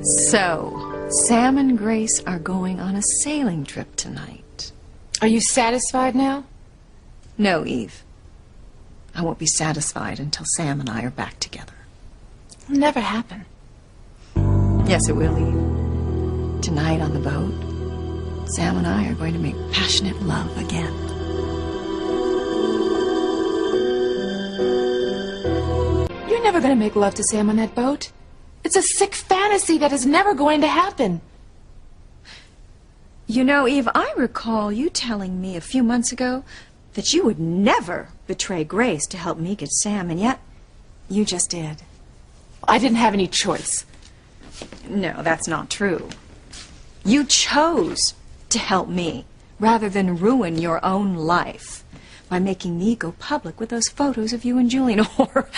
So, Sam and Grace are going on a sailing trip tonight. Are you satisfied now? No, Eve. I won't be satisfied until Sam and I are back together. It'll never happen. Yes, it will, Eve. Tonight on the boat, Sam and I are going to make passionate love again. You're never going to make love to Sam on that boat. It's a sick fantasy that is never going to happen. You know, Eve, I recall you telling me a few months ago that you would never betray Grace to help me get Sam, and yet you just did. I didn't have any choice. No, that's not true. You chose to help me rather than ruin your own life by making me go public with those photos of you and Julian, or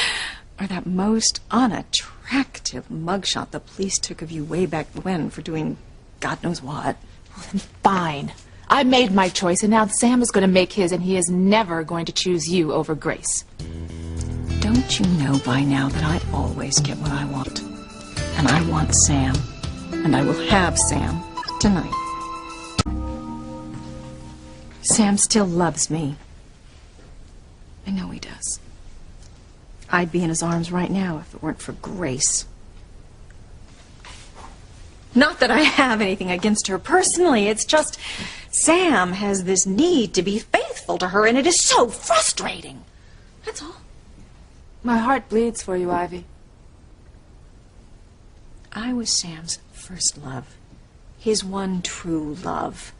that most unattractive mugshot the police took of you way back when for doing God knows what. Well, then fine. I made my choice, and now Sam is going to make his, and he is never going to choose you over Grace. Don't you know by now that I always get what I want? And I want Sam, and I will have Sam tonight. Sam still loves me. I know he does. I'd be in his arms right now if it weren't for Grace. Not that I have anything against her personally, it's just Sam has this need to be faithful to her, and it is so frustrating. That's all. My heart bleeds for you, Ivy. I was Sam's first love, his one true love.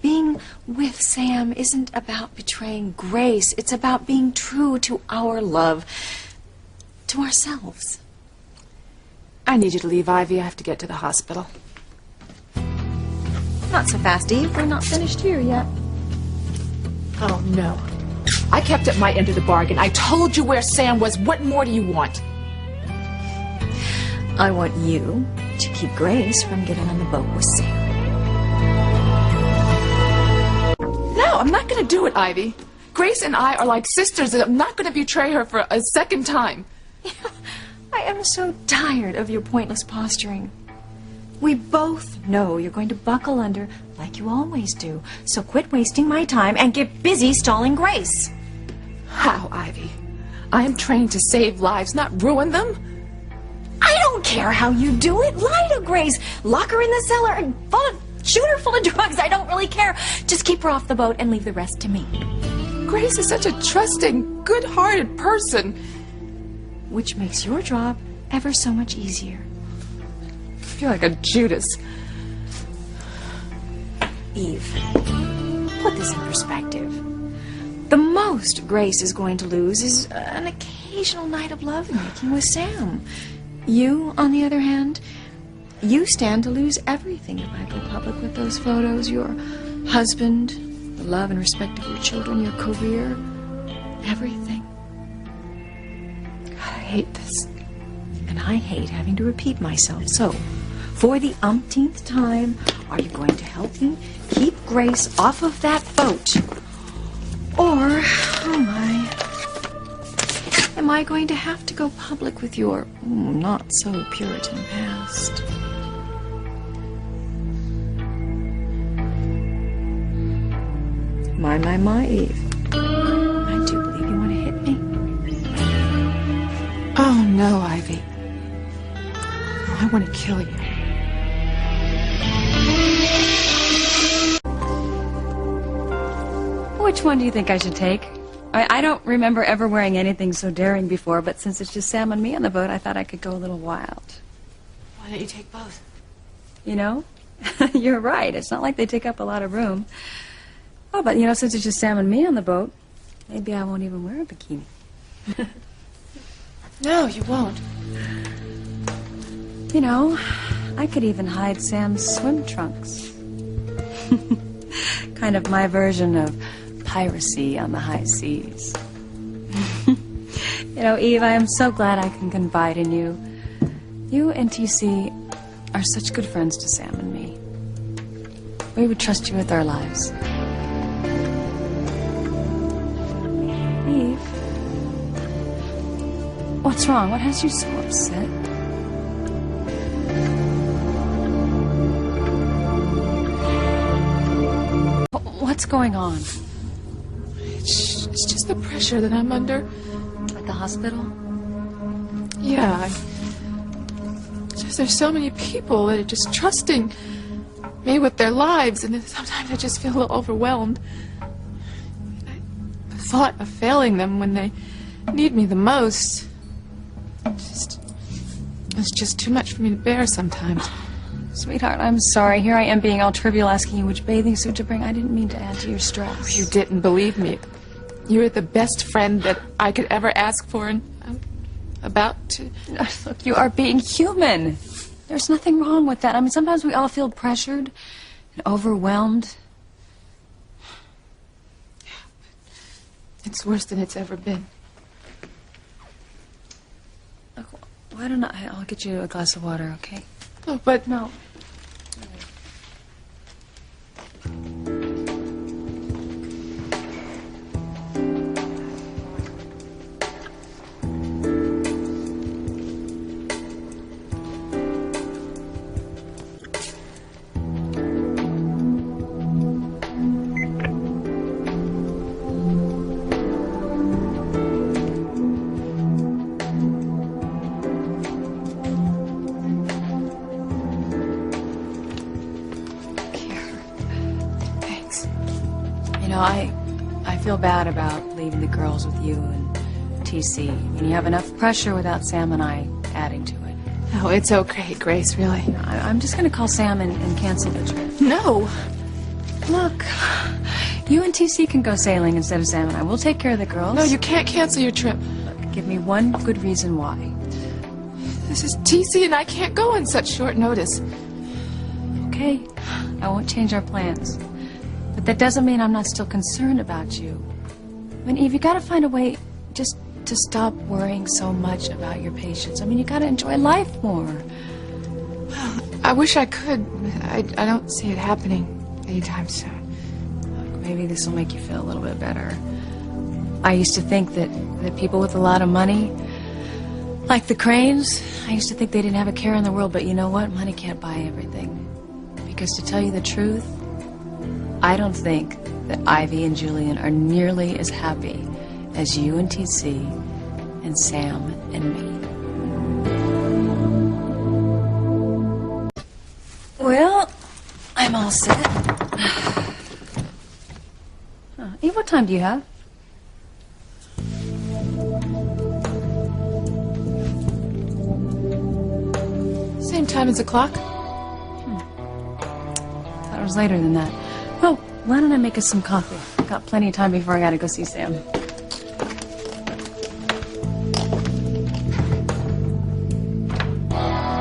Being with Sam isn't about betraying Grace. It's about being true to our love, to ourselves. I need you to leave, Ivy. I have to get to the hospital. Not so fast, Eve. We're not finished here yet. Oh, no. I kept up my end of the bargain. I told you where Sam was. What more do you want? I want you to keep Grace from getting on the boat with Sam. No, I'm not going to do it, Ivy. Grace and I are like sisters, and I'm not going to betray her for a second time. I am so tired of your pointless posturing. We both know you're going to buckle under like you always do. So quit wasting my time and get busy stalling Grace. How, Ivy? I am trained to save lives, not ruin them. I don't care how you do it. Lie to Grace. Lock her in the cellar and shoot her full of drugs. I don't really care. Just keep her off the boat and leave the rest to me. Grace is such a trusting, good-hearted person. Which makes your job ever so much easier. I feel like a Judas. Eve, put this in perspective. The most Grace is going to lose is an occasional night of lovemaking with Sam. You, on the other hand, you stand to lose everything if I go public with those photos. Your husband, the love and respect of your children, your career, everything. God, I hate this. And I hate having to repeat myself. So, for the umpteenth time, are you going to help me keep Grace off of that boat? Or, am I going to have to go public with your not so Puritan past? My, Eve. I do believe you want to hit me. Oh, no, Ivy. I want to kill you. Which one do you think I should take? I don't remember ever wearing anything so daring before, but since it's just Sam and me on the boat, I thought I could go a little wild. Why don't you take both? You know? You're right. It's not like they take up a lot of room. Oh, but, since it's just Sam and me on the boat, maybe I won't even wear a bikini. No, you won't. I could even hide Sam's swim trunks. Kind of my version of piracy on the high seas. Eve, I am so glad I can confide in you. You and TC are such good friends to Sam and me. We would trust you with our lives. Eve, what's wrong? What has you so upset? going on? It's just the pressure that I'm under. At the hospital? Yeah. Just there's so many people that are just trusting me with their lives, and then sometimes I just feel a little overwhelmed. The thought of failing them when they need me the most, it's just too much for me to bear sometimes. Sweetheart, I'm sorry. Here I am being all trivial, asking you which bathing suit to bring. I didn't mean to add to your stress. You didn't believe me. You were the best friend that I could ever ask for, and I'm about to... Look, you are being human. There's nothing wrong with that. I mean, sometimes we all feel pressured and overwhelmed. It's worse than it's ever been. Look, why don't I'll get you a glass of water, okay? Oh, but no. You know, I feel bad about leaving the girls with you and TC. I mean, you have enough pressure without Sam and I adding to it. Oh, it's okay, Grace, really. I'm just going to call Sam and cancel the trip. No. Look, you and TC can go sailing instead of Sam and I. We'll take care of the girls. No, you can't cancel your trip. Look, give me one good reason why. This is TC, and I can't go on such short notice. Okay, I won't change our plans. But that doesn't mean I'm not still concerned about you. I mean, Eve, you gotta find a way just to stop worrying so much about your patients. I mean, you gotta enjoy life more. I wish I could, but I don't see it happening anytime soon. Look, maybe this will make you feel a little bit better. I used to think that people with a lot of money, like the Cranes, I used to think they didn't have a care in the world, but you know what? Money can't buy everything. Because to tell you the truth, I don't think that Ivy and Julian are nearly as happy as you and TC and Sam and me. Well, I'm all set. Eve, what time do you have? Same time as the clock? Thought it was later than that. Well, why don't I make us some coffee? Got plenty of time before I gotta go see Sam.